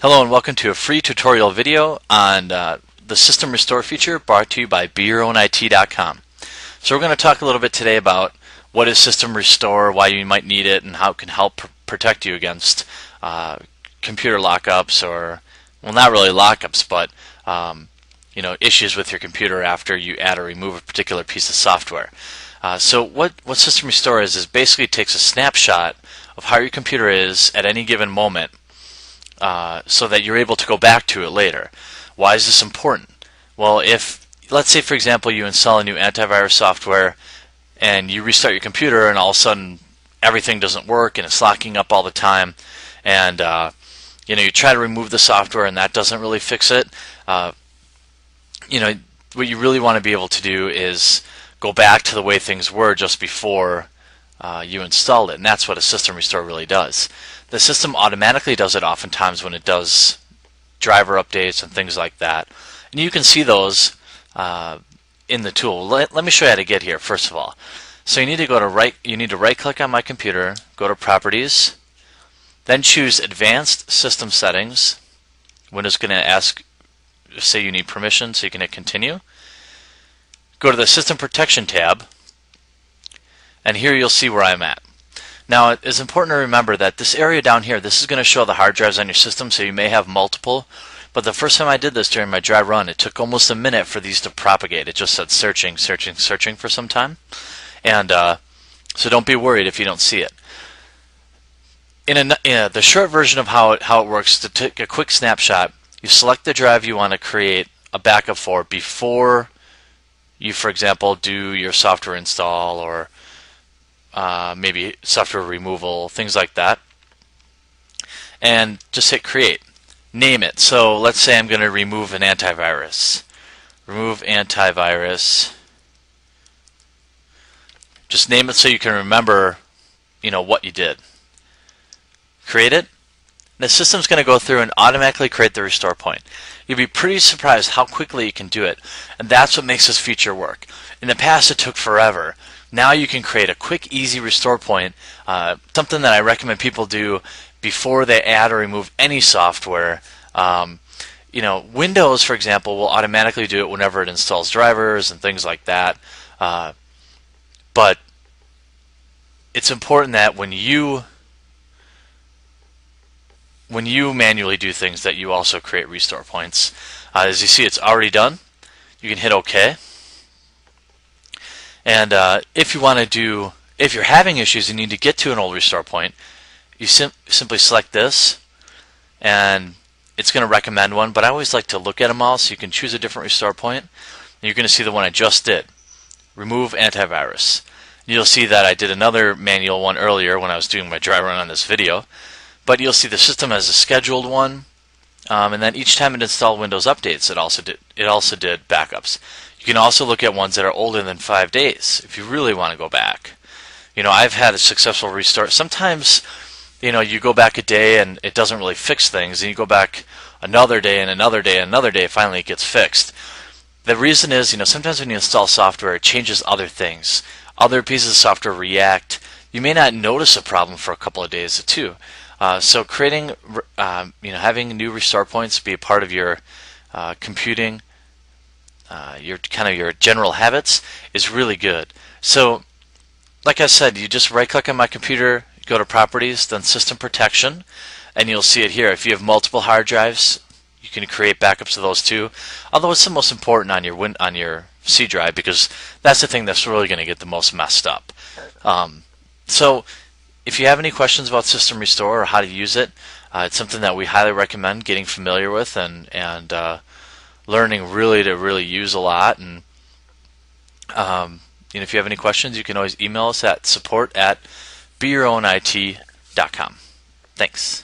Hello and welcome to a free tutorial video on the System Restore feature brought to you by BeYourOwnIT.com. So we're going to talk a little bit today about what is System Restore, why you might need it, and how it can help protect you against computer lockups, or, well, not really lockups, but issues with your computer after you add or remove a particular piece of software. So what System Restore is basically it takes a snapshot of how your computer is at any given moment, so that you're able to go back to it later. Why is this important? Well, if, let's say for example, you install a new antivirus software and you restart your computer and all of a sudden everything doesn't work and it's locking up all the time, and you try to remove the software and that doesn't really fix it. What you really want to be able to do is go back to the way things were just before you installed it, and that's what a System Restore really does. The system automatically does it oftentimes when it does driver updates and things like that, and you can see those in the tool. Let me show you how to get here first of all. So you need to right click on my computer, go to Properties, then choose Advanced System Settings. Windows is going to ask, say you need permission, so you can hit Continue. Go to the System Protection tab, and here you'll see where I'm at. Now, it is important to remember that this area down here, this is going to show the hard drives on your system, so you may have multiple. But the first time I did this during my dry run, it took almost a minute for these to propagate. It just said searching, searching, searching for some time. And so don't be worried if you don't see it. The short version of how it works, to take a quick snapshot, you select the drive you want to create a backup for before you, for example, do your software install or maybe software removal, things like that, and just hit create. Name it. So let's say I'm going to remove an antivirus. Remove antivirus. Just name it so you can remember what you did. Create it. The system's going to go through and automatically create the restore point. You'll be pretty surprised how quickly you can do it, and that's what makes this feature work. In the past it took forever. Now you can create a quick, easy restore point, something that I recommend people do before they add or remove any software. Windows, for example, will automatically do it whenever it installs drivers and things like that. But it's important that when you manually do things, that you also create restore points. As you see, it's already done. You can hit OK. And if you're having issues and you need to get to an old restore point, you simply select this, and it's going to recommend one. But I always like to look at them all, so you can choose a different restore point. And you're going to see the one I just did, remove antivirus. And you'll see that I did another manual one earlier when I was doing my dry run on this video. But you'll see the system has a scheduled one, and then each time it installed Windows updates, it also did backups. You can also look at ones that are older than 5 days if you really want to go back. I've had a successful restart. Sometimes, you go back a day and it doesn't really fix things, and you go back another day and another day and another day, finally it gets fixed. The reason is, sometimes when you install software, it changes other things. Other pieces of software react. You may not notice a problem for a couple of days too. So creating, having new restore points be a part of your computing, your general habits is really good. So, like I said, you just right-click on my computer, go to Properties, then System Protection, and you'll see it here. If you have multiple hard drives, you can create backups of those too. Although it's the most important on your C drive, because that's the thing that's really going to get the most messed up. So, if you have any questions about System Restore or how to use it, it's something that we highly recommend getting familiar with and learning really to use a lot. And if you have any questions, you can always email us at support@BeYourOwnIT.com. Thanks.